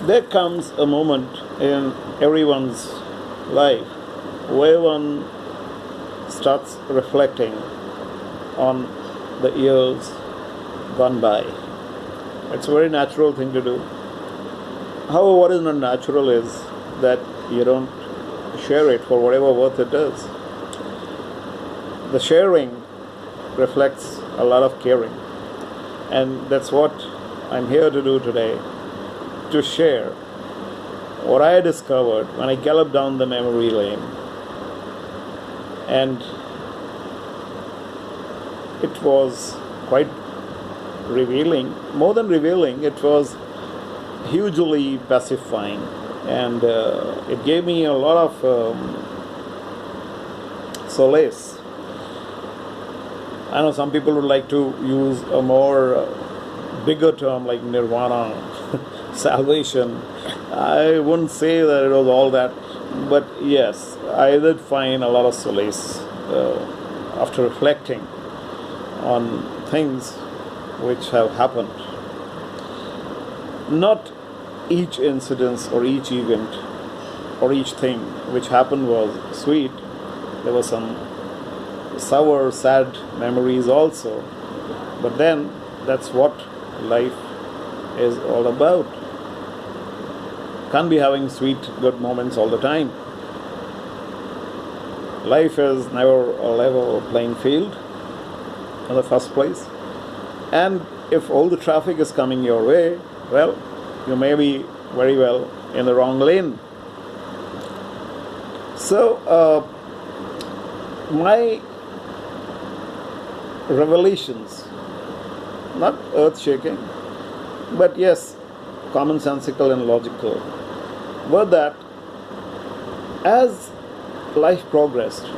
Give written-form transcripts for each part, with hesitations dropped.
There comes a moment in everyone's life where one starts reflecting on the years gone by. It's a very natural thing to do. However, what is not natural is that you don't share it for whatever worth it is. The sharing reflects a lot of caring, and that's what I'm here to do today, to share what I discovered when I galloped down the memory lane. And it was quite revealing. More than revealing, it was hugely pacifying. And it gave me a lot of solace. I know some people would like to use a more bigger term like nirvana, salvation. I wouldn't say that it was all that, but yes, I did find a lot of solace after reflecting on things which have happened. Not each incident or each event or each thing which happened was sweet. There were some sour, sad memories also. But then that's what life is all about. Can't be having sweet, good moments all the time. Life is never a level playing field in the first place. And if all the traffic is coming your way, well, you may be very well in the wrong lane. So, my revelations, not earth-shaking, but yes, commonsensical and logical, were that as life progressed,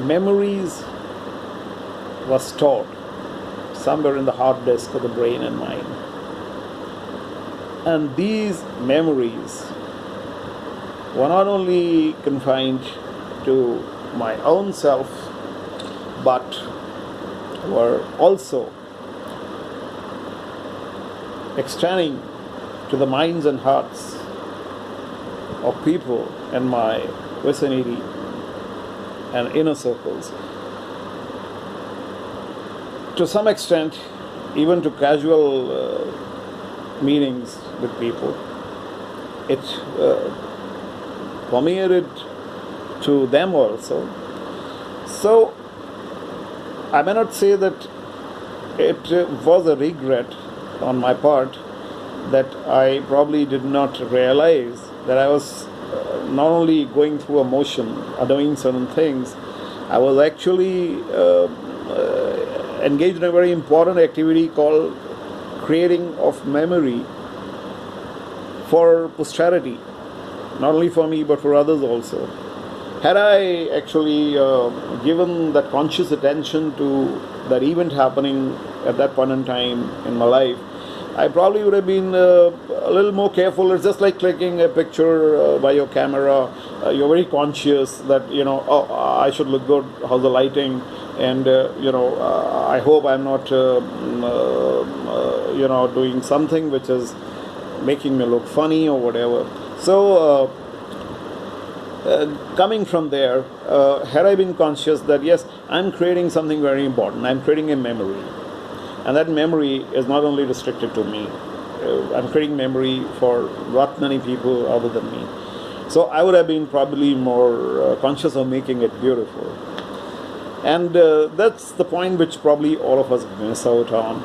memories were stored somewhere in the hard disk of the brain and mind. And these memories were not only confined to my own self, but were also extending to the minds and hearts of people in my vicinity and inner circles. To some extent, even to casual meetings with people, it permeated to them also. So, I may not say that it was a regret on my part that I probably did not realize that I was not only going through a motion or doing certain things, I was actually engaged in a very important activity called creating of memory for posterity, not only for me but for others also. Had I actually given that conscious attention to that event happening at that point in time in my life, I probably would have been a little more careful. It's just like clicking a picture by your camera. You're very conscious that, oh, I should look good, how's the lighting, and, I hope I'm not, doing something which is making me look funny or whatever. So, coming from there, had I been conscious that yes, I'm creating something very important, I'm creating a memory, and that memory is not only restricted to me, I'm creating memory for not many people other than me. So I would have been probably more conscious of making it beautiful. And that's the point which probably all of us miss out on.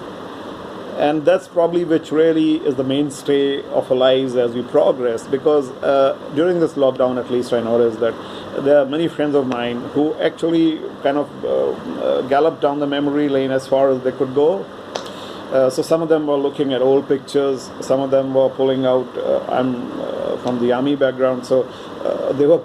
And that's probably which really is the mainstay of our lives as we progress, because during this lockdown, at least I noticed that there are many friends of mine who actually kind of galloped down the memory lane as far as they could go. So some of them were looking at old pictures, some of them were pulling out, I'm from the army background, so they were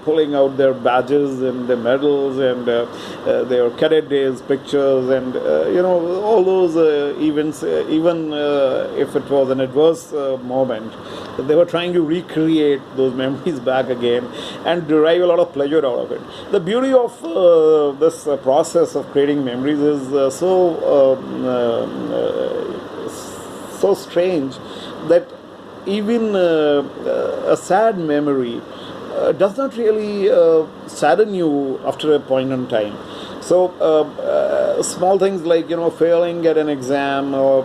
pulling out their badges and their medals and their cadet days pictures and all those events, even if it was an adverse moment, they were trying to recreate those memories back again and derive a lot of pleasure out of it. The beauty of this process of creating memories is so strange, that even a sad memory does not really sadden you after a point in time. So small things like, failing at an exam, or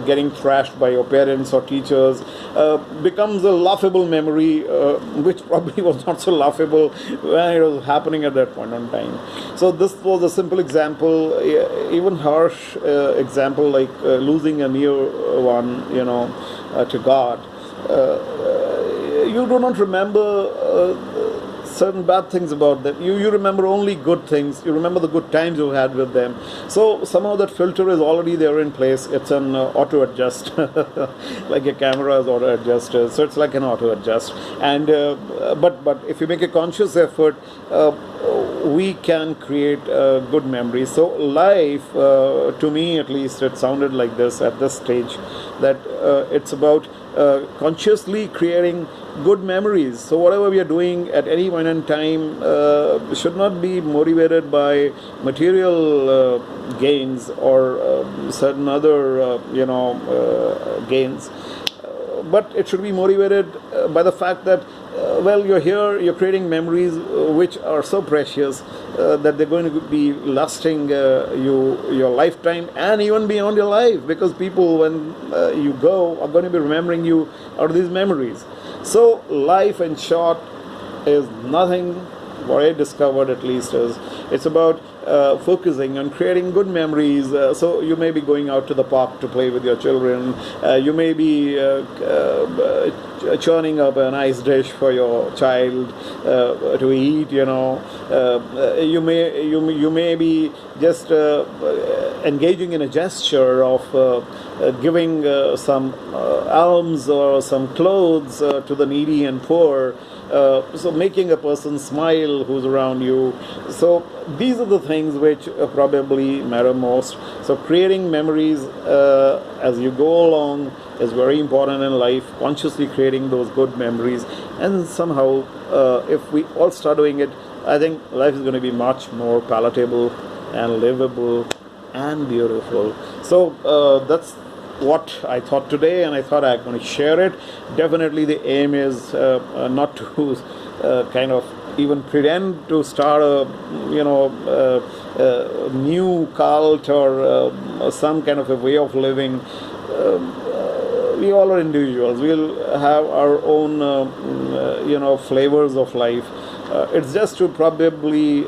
getting thrashed by your parents or teachers becomes a laughable memory, which probably was not so laughable when it was happening at that point in time. So this was a simple example. Even harsh example like losing a near one, to God. You do not remember certain bad things about them. You remember only good things. You remember the good times you had with them. So somehow that filter is already there in place. It's an auto adjust, like a camera is auto adjust. So it's like an auto adjust. And but if you make a conscious effort, we can create good memories. So life, to me at least, it sounded like this at this stage, that it's about consciously creating good memories. So whatever we are doing at any point in time should not be motivated by material gains or certain other gains, but it should be motivated by the fact that you're here, you're creating memories which are so precious that they're going to be lasting your lifetime and even beyond your life, because people, when you go, are going to be remembering you out of these memories. So life, in short, is nothing, what I discovered at least, is it's about focusing on creating good memories. So you may be going out to the park to play with your children. You may be churning up a nice dish for your child to eat. You may be just engaging in a gesture of giving some alms or some clothes to the needy and poor. So making a person smile who's around you. So these are the things which probably matter most. So creating memories as you go along is very important in life. Consciously creating those good memories, and somehow if we all start doing it, I think life is going to be much more palatable and livable and beautiful. So that's what I thought today, and I thought I'm going to share it. Definitely the aim is not to kind of even pretend to start a new cult or some kind of a way of living. We all are individuals. We'll have our own flavors of life. It's just to probably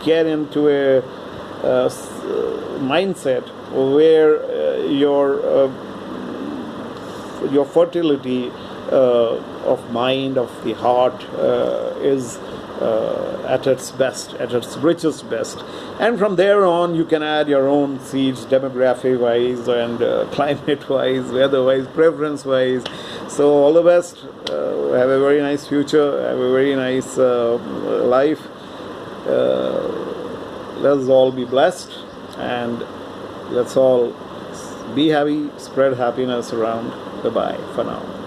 get into a mindset where your fertility of mind, of the heart, is at its best, at its richest best. And from there on, you can add your own seeds, demography-wise and climate-wise, weather-wise, preference-wise. So all the best. Have a very nice future. Have a very nice life. Let us all be blessed, and let's all be happy, spread happiness around. Bye-bye for now.